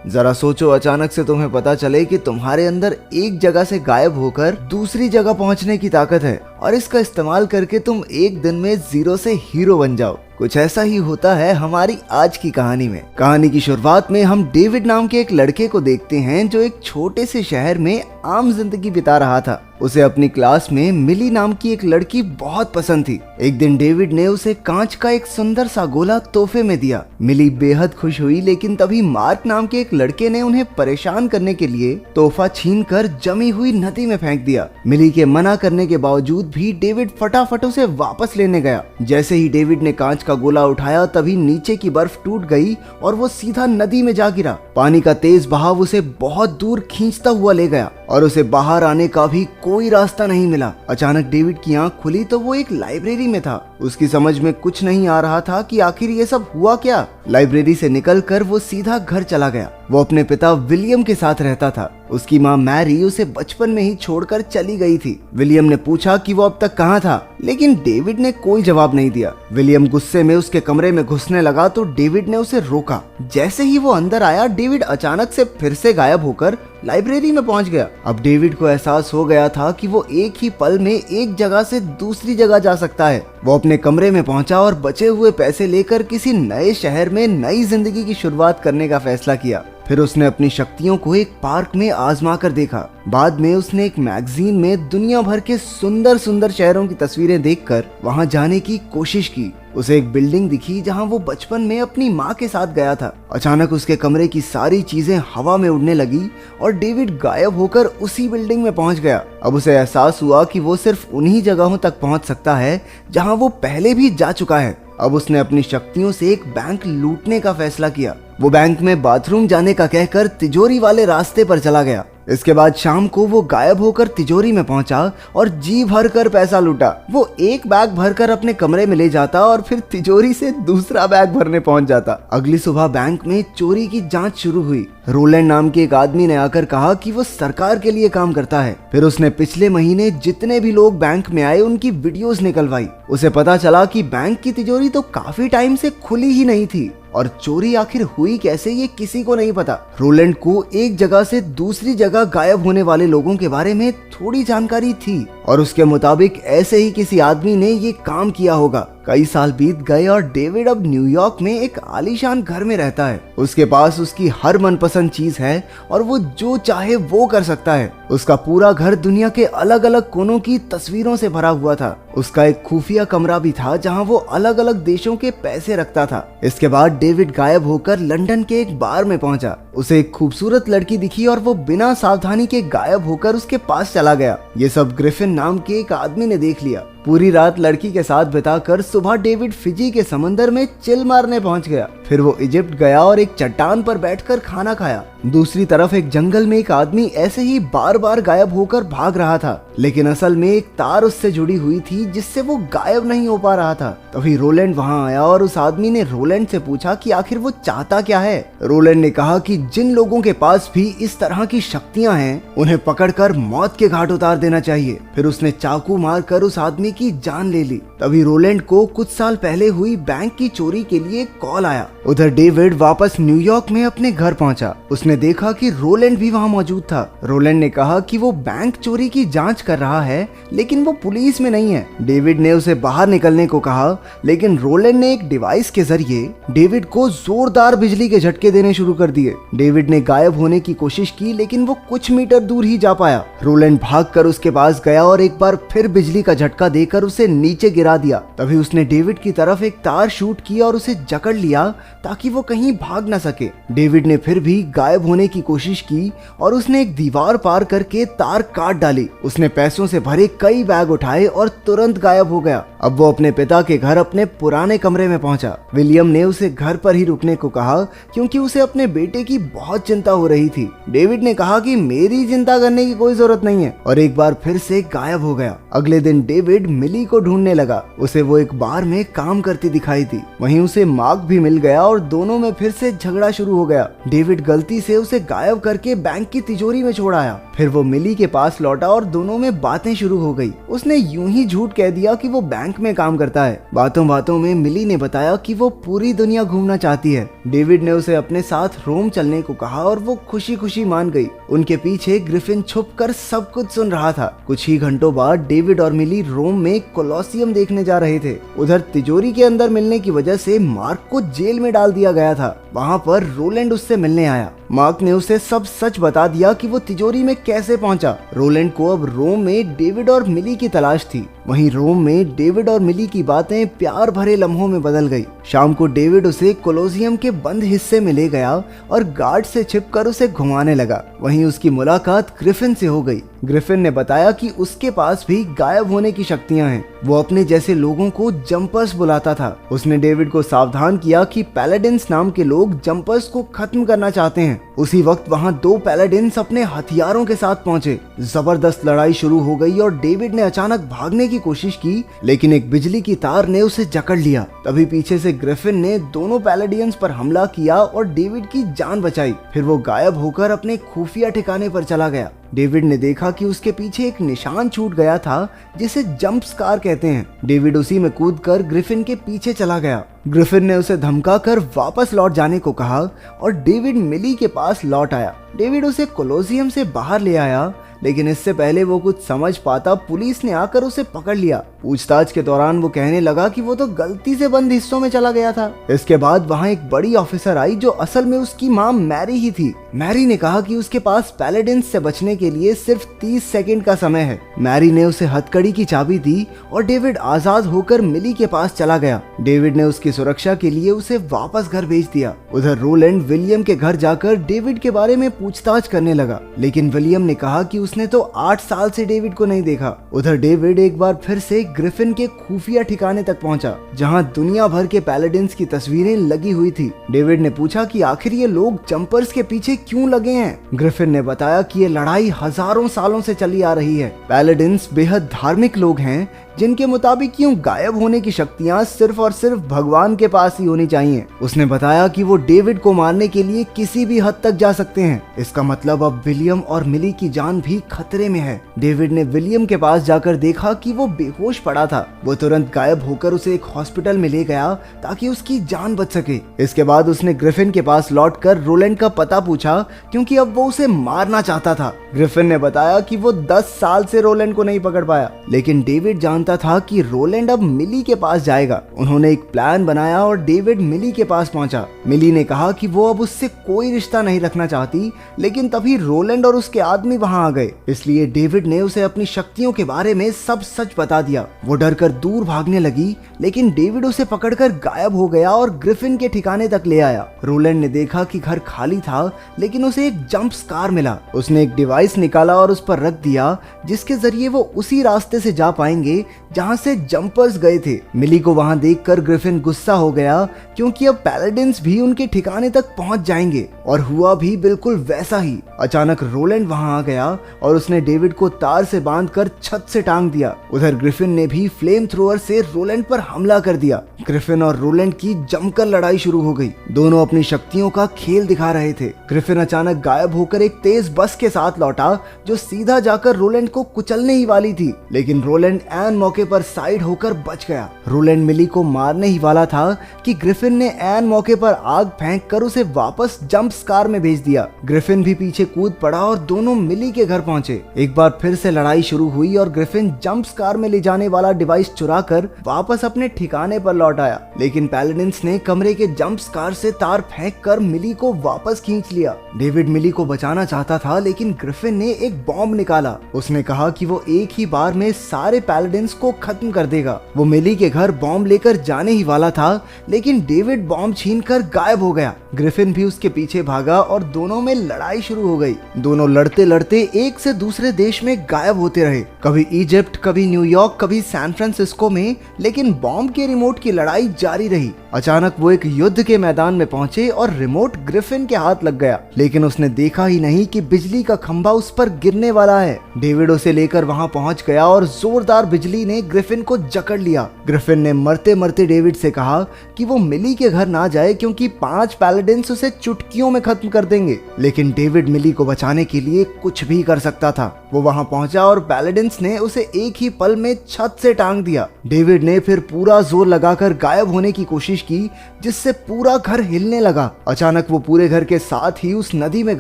जरा सोचो, अचानक से तुम्हें पता चले कि तुम्हारे अंदर एक जगह से गायब होकर दूसरी जगह पहुंचने की ताकत है और इसका इस्तेमाल करके तुम एक दिन में जीरो से हीरो बन जाओ। कुछ ऐसा ही होता है हमारी आज की कहानी में। कहानी की शुरुआत में हम डेविड नाम के एक लड़के को देखते हैं जो एक छोटे से शहर में आम जिंदगी बिता रहा था। उसे अपनी क्लास में मिली नाम की एक लड़की बहुत पसंद थी। एक दिन डेविड ने उसे कांच का एक सुंदर सा गोला तोहफे में दिया। मिली बेहद खुश हुई, लेकिन तभी मार्क नाम के एक लड़के ने उन्हें परेशान करने के लिए तोहफा छीनकर जमी हुई नदी में फेंक दिया। मिली के मना करने के बावजूद भी डेविड फटाफट उसे वापस लेने गया। जैसे ही डेविड ने कांच का गोला उठाया तभी नीचे की बर्फ टूट गई और वो सीधा नदी में जा गिरा। पानी का तेज बहाव उसे बहुत दूर खींचता हुआ ले गया और उसे बाहर आने का भी कोई रास्ता नहीं मिला। अचानक डेविड की आंख खुली तो वो एक लाइब्रेरी में था। उसकी समझ में कुछ नहीं आ रहा था कि आखिर ये सब हुआ क्या। लाइब्रेरी से निकलकर वो सीधा घर चला गया। वो अपने पिता विलियम के साथ रहता था। उसकी माँ मैरी उसे बचपन में ही छोड़कर चली गई थी। विलियम ने पूछा कि वो अब तक कहाँ था, लेकिन डेविड ने कोई जवाब नहीं दिया। विलियम गुस्से में उसके कमरे में घुसने लगा तो डेविड ने उसे रोका। जैसे ही वो अंदर आया, डेविड अचानक से फिर से गायब होकर लाइब्रेरी में पहुंच गया। अब डेविड को एहसास हो गया था कि वो एक ही पल में एक जगह से दूसरी जगह जा सकता है। वो अपने कमरे में पहुंचा और बचे हुए पैसे लेकर किसी नए शहर में नई जिंदगी की शुरुआत करने का फैसला किया। फिर उसने अपनी शक्तियों को एक पार्क में आजमा कर देखा। बाद में उसने एक मैगजीन में दुनिया भर के सुंदर सुंदर शहरों की तस्वीरें देखकर वहां जाने की कोशिश की। उसे एक बिल्डिंग दिखी जहां वो बचपन में अपनी माँ के साथ गया था। अचानक उसके कमरे की सारी चीजें हवा में उड़ने लगी और डेविड गायब होकर उसी बिल्डिंग में पहुंच गया। अब उसे एहसास हुआ कि वो सिर्फ उन्हीं जगहों तक पहुंच सकता है जहां वो पहले भी जा चुका है। अब उसने अपनी शक्तियों से एक बैंक लूटने का फैसला किया। वो बैंक में बाथरूम जाने का कहकर तिजोरी वाले रास्ते पर चला गया। इसके बाद शाम को वो गायब होकर तिजोरी में पहुंचा और जी भर कर पैसा लूटा। वो एक बैग भरकर अपने कमरे में ले जाता और फिर तिजोरी से दूसरा बैग भरने पहुंच जाता। अगली सुबह बैंक में चोरी की जांच शुरू हुई। रोलैंड नाम के एक आदमी ने आकर कहा कि वो सरकार के लिए काम करता है। फिर उसने पिछले महीने जितने भी लोग बैंक में आए उनकी वीडियोस निकलवाई। उसे पता चला कि बैंक की तिजोरी तो काफी टाइम से खुली ही नहीं थी और चोरी आखिर हुई कैसे ये किसी को नहीं पता। रोलैंड को एक जगह से दूसरी जगह गायब होने वाले लोगों के बारे में थोड़ी जानकारी थी और उसके मुताबिक ऐसे ही किसी आदमी ने ये काम किया होगा। कई साल बीत गए और डेविड अब न्यूयॉर्क में एक आलीशान घर में रहता है। उसके पास उसकी हर मनपसंद चीज है और वो जो चाहे वो कर सकता है। उसका पूरा घर दुनिया के अलग अलग कोनों की तस्वीरों से भरा हुआ था। उसका एक खुफिया कमरा भी था जहां वो अलग अलग देशों के पैसे रखता था। इसके बाद डेविड गायब होकर लंदन के एक बार में पहुंचा। उसे एक खूबसूरत लड़की दिखी और वो बिना सावधानी के गायब होकर उसके पास चला गया। ये सब ग्रिफिन नाम के एक आदमी ने देख लिया। पूरी रात लड़की के साथ बिताकर सुबह डेविड फिजी के समंदर में चिल मारने पहुंच गया। फिर वो इजिप्ट गया और एक चट्टान पर बैठकर खाना खाया। दूसरी तरफ एक जंगल में एक आदमी ऐसे ही बार बार गायब होकर भाग रहा था, लेकिन असल में एक तार उससे जुड़ी हुई थी जिससे वो गायब नहीं हो पा रहा था। तभी रोलैंड वहां आया और उस आदमी ने रोलैंड से पूछा कि आखिर वो चाहता क्या है। रोलैंड ने कहा कि जिन लोगों के पास भी इस तरह की शक्तियां हैं उन्हें पकड़कर मौत के घाट उतार देना चाहिए। फिर उसने चाकू मारकर उस आदमी की जान ले ली। तभी रोलैंड को कुछ साल पहले हुई बैंक की चोरी के लिए कॉल आया। उधर डेविड वापस न्यूयॉर्क में अपने घर पहुंचा। उसने देखा कि रोलैंड भी वहां मौजूद था। रोलैंड ने कहा कि वो बैंक चोरी की जांच कर रहा है, लेकिन वो पुलिस में नहीं है। डेविड ने उसे बाहर निकलने को कहा, लेकिन रोलैंड ने एक डिवाइस के जरिए डेविड को जोरदार बिजली के झटके देने शुरू कर दिए। डेविड ने गायब होने की कोशिश की, लेकिन वो कुछ मीटर दूर ही जा पाया। रोलैंड भागकर उसके पास गया और एक बार फिर बिजली का झटका देकर उसे नीचे गिरा दिया। तभी उसने डेविड की तरफ एक तार शूट किया और उसे जकड़ लिया ताकि वो कहीं भाग न सके। डेविड ने फिर भी गायब होने की कोशिश की और उसने एक दीवार पार करके तार काट डाली। उसने पैसों से भरे कई बैग उठाए और तुरंत गायब हो गया। अब वो अपने पिता के घर अपने पुराने कमरे में पहुंचा। विलियम ने उसे घर पर ही रुकने को कहा क्योंकि उसे अपने बेटे की बहुत चिंता हो रही थी। डेविड ने कहा कि मेरी चिंता करने की कोई जरूरत नहीं है और एक बार फिर से गायब हो गया। अगले दिन डेविड मिली को ढूंढने लगा। उसे वो एक बार में काम करती दिखाई थी। वहीं उसे मार्क भी मिल गया और दोनों में फिर से झगड़ा शुरू हो गया। डेविड गलती से उसे गायब करके बैंक की तिजोरी में छोड़ आया। फिर वो मिली के पास लौटा और दोनों में बातें शुरू हो गई। उसने यूं ही झूठ कह दिया कि वो बैंक में काम करता है। बातों बातों में मिली ने बताया कि वो पूरी दुनिया घूमना चाहती है। डेविड ने उसे अपने साथ रोम चलने को कहा और वो खुशी खुशी मान गई। उनके पीछे ग्रिफिन छुपकर सब कुछ सुन रहा था। कुछ ही घंटों बाद डेविड और मिली रोम में कोलोसियम देखने जा रहे थे। उधर तिजोरी के अंदर मिलने की वजह से मार्क को जेल में डाल दिया गया था। वहाँ पर रोलैंड उससे मिलने आया। मार्क ने उसे सब सच बता दिया कि वो तिजोरी में कैसे पहुंचा। रोलैंड को अब रोम में डेविड और मिली की तलाश थी। वहीं रोम में डेविड और मिली की बातें प्यार भरे लम्हों में बदल गई। शाम को डेविड उसे कोलोसियम के बंद हिस्से में ले गया और गार्ड से छिपकर उसे घुमाने लगा। वहीं उसकी मुलाकात ग्रिफिन से हो गई। ग्रिफिन ने बताया कि उसके पास भी गायब होने की शक्तियां हैं। वो अपने जैसे लोगों को जंपर्स बुलाता था। उसने डेविड को सावधान किया कि पैलेडिन्स नाम के लोग जंपर्स को खत्म करना चाहते हैं। उसी वक्त वहां 2 पैलेडिन्स अपने हथियारों के साथ पहुंचे। जबरदस्त लड़ाई शुरू हो गई और डेविड ने अचानक भागने की कोशिश की, लेकिन एक बिजली की तार ने उसे जकड़ लिया। तभी पीछे से ग्रिफिन ने दोनों पैलेडियंस पर हमला किया और डेविड की जान बचाई। फिर वो गायब होकर अपने खुफिया ठिकाने पर चला गया। डेविड ने देखा कि उसके पीछे एक निशान छूट गया था जिसे जंप स्कार कहते हैं। डेविड उसी में कूदकर ग्रिफिन के पीछे चला गया। ग्रिफिन ने उसे धमकाकर वापस लौट जाने को कहा और डेविड मिली के पास लौट आया। डेविड उसे कोलोसियम से बाहर ले आया, लेकिन इससे पहले वो कुछ समझ पाता पुलिस ने आकर उसे पकड़ लिया। पूछताछ के दौरान वो कहने लगा कि वो तो गलती से बंद हिस्सों में चला गया था। इसके बाद वहाँ एक बड़ी ऑफिसर आई जो असल में उसकी मां मैरी ही थी। मैरी ने कहा कि उसके पास पैलेडिन्स से बचने के लिए सिर्फ 30 सेकंड का समय है। मैरी ने उसे हथकड़ी की चाबी दी और डेविड आजाद होकर मिली के पास चला गया। डेविड ने उसकी सुरक्षा के लिए उसे वापस घर भेज दिया। उधर रोलैंड विलियम के घर जाकर डेविड के बारे में पूछताछ करने लगा, लेकिन विलियम ने कहा कि उसने तो 8 साल से डेविड को नहीं देखा। उधर डेविड एक बार फिर से ग्रिफिन के खुफिया ठिकाने तक पहुंचा, जहां दुनिया भर के पैलेडिन्स की तस्वीरें लगी हुई थी। डेविड ने पूछा कि आखिर ये लोग जंपर्स के पीछे क्यों लगे हैं। ग्रिफिन ने बताया कि ये लड़ाई हजारों सालों से चली आ रही है। पैलेडिन्स बेहद धार्मिक लोग हैं जिनके मुताबिक यूं गायब होने की शक्तियां सिर्फ और सिर्फ भगवान के पास ही होनी चाहिए। उसने बताया कि वो डेविड को मारने के लिए किसी भी हद तक जा सकते हैं। इसका मतलब अब विलियम और मिली की जान भी खतरे में है। डेविड ने विलियम के पास जाकर देखा कि वो बेहोश पड़ा था। वो तुरंत गायब होकर उसे एक हॉस्पिटल में ले गया ताकि उसकी जान बच सके। इसके बाद उसने ग्रिफिन के पास लौटकर रोलैंड का पता पूछा, क्योंकि अब वो उसे मारना चाहता था। ग्रिफिन ने बताया कि वो 10 साल से रोलैंड को नहीं पकड़ पाया, लेकिन डेविड जानता था कि रोलैंड अब मिली के पास जाएगा। उन्होंने एक प्लान बनाया और डेविड मिली के पास पहुंचा। मिली ने कहा कि वो अब उससे कोई रिश्ता नहीं रखना चाहती, लेकिन तभी रोलैंड और उसके आदमी वहां आ गए। इसलिए डेविड ने उसे अपनी शक्तियों के बारे में सब सच बता दिया। वो डरकर दूर भागने लगी, लेकिन डेविड उसे पकड़कर गायब हो गया और ग्रिफिन के ठिकाने तक ले आया। रोलैंड ने देखा कि घर खाली था, लेकिन उसे एक जंप स्कार मिला। उसने एक डिवाइस निकाला और उस पर रख दिया, जिसके जरिए वो उसी रास्ते से जा पाएंगे जहां से जंपर्स गए थे। मिली को वहां देखकर ग्रिफिन गुस्सा हो गया, क्योंकि अब पैलेडिन्स भी उनके ठिकाने तक पहुंच जाएंगे, और हुआ भी बिल्कुल वैसा ही। अचानक रोलैंड वहां आ गया और उसने डेविड को तार से बांधकर छत से टांग दिया। उधर ग्रिफिन ने भी फ्लेम थ्रोअर से रोलैंड पर हमला कर दिया। ग्रिफिन और रोलैंड की जमकर लड़ाई शुरू हो गई। दोनों अपनी शक्तियों का खेल दिखा रहे थे। ग्रिफिन अचानक गायब होकर एक तेज बस के साथ लौटा, जो सीधा जाकर रोलैंड को कुचलने ही वाली थी, लेकिन रोलैंड ऐन मौके पर साइड होकर बच गया। रोलैंड मिली को मारने ही वाला था कि ग्रिफिन ने ऐन मौके पर आग फेंक कर उसे वापस जंप स्कार में भेज दिया। ग्रिफिन भी पीछे कूद पड़ा और दोनों मिली के घर पहुंचे। एक बार फिर से लड़ाई शुरू हुई और ग्रिफिन जंप स्कार में ले जाने वाला डिवाइस चुराकर वापस अपने ठिकाने पर लौट आया, लेकिन पैलेडिन्स ने कमरे के जंप स्कार से तार फेंक कर मिली को वापस खींच लिया। डेविड मिली को बचाना चाहता था, लेकिन ग्रिफिन ने एक बॉम्ब निकाला। उसने कहा कि वो एक ही बार में सारे पैलेडिन्स को खत्म कर देगा। वो मिली के घर बॉम्ब लेकर जाने ही वाला था, लेकिन डेविड बॉम्ब छीनकर गायब हो गया। ग्रिफिन भी उसके पीछे भागा और दोनों में लड़ाई शुरू हो गई। दोनों लड़ते लड़ते एक से दूसरे देश में गायब होते रहे, कभी इजिप्ट, कभी न्यूयॉर्क, कभी सैन फ्रांसिस्को में, लेकिन बॉम्ब के रिमोट की लड़ाई जारी रही। अचानक वो एक युद्ध के मैदान में पहुंचे और रिमोट ग्रिफिन के हाथ लग गया, लेकिन उसने देखा ही नहीं कि बिजली का खंभा उस पर गिरने वाला है। डेविड उसे लेकर लेकर वहां पहुंच गया और जोरदार बिजली ने ग्रिफिन को जकड़ लिया। ग्रिफिन ने मरते मरते डेविड से कहा कि वो मिली के घर ना जाए क्योंकि 5 पैलेडिन्स उसे चुटकियों में खत्म कर देंगे। लेकिन डेविड मिली को बचाने के लिए कुछ भी कर सकता था। वो वहां पहुंचा और पैलेडिन्स ने उसे एक ही पल में छत से टांग दिया। डेविड ने फिर पूरा जोर लगाकर गायब होने की कोशिश की, जिससे पूरा घर हिलने लगा। अचानक वो पूरे घर के साथ ही उस नदी में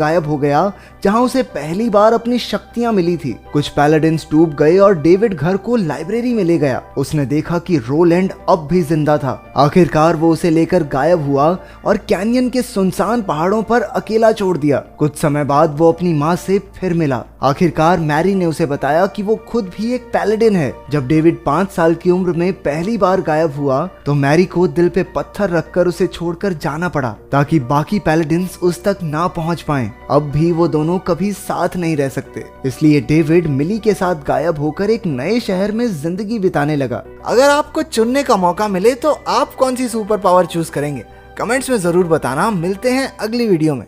गायब हो गया जहां उसे पहली बार अपनी शक्तियां मिली थी। कुछ पैलेडिन्स डूब गए और डेविड घर को लाइब्रेरी में ले गया। उसने देखा कि रोलैंड अब भी जिंदा था। आखिरकार वो उसे लेकर गायब हुआ और कैनियन के सुनसान पहाड़ों पर अकेला छोड़ दिया। कुछ समय बाद वो अपनी माँ से फिर मिला। आखिरकार मैरी ने उसे बताया कि वो खुद भी एक पैलेडिन है। जब डेविड 5 साल की उम्र में पहली बार गायब हुआ तो मैरी को दिल पे पत्थर रखकर उसे छोड़कर जाना पड़ा ताकि बाकी पैलेडिन्स उस तक ना पहुंच पाएं। अब भी वो दोनों कभी साथ नहीं रह सकते, इसलिए डेविड मिली के साथ गायब होकर एक नए शहर में जिंदगी बिताने लगा। अगर आपको चुनने का मौका मिले तो आप कौन सी सुपर पावर चूज करेंगे? कमेंट्स में जरूर बताना। मिलते हैं अगली वीडियो में।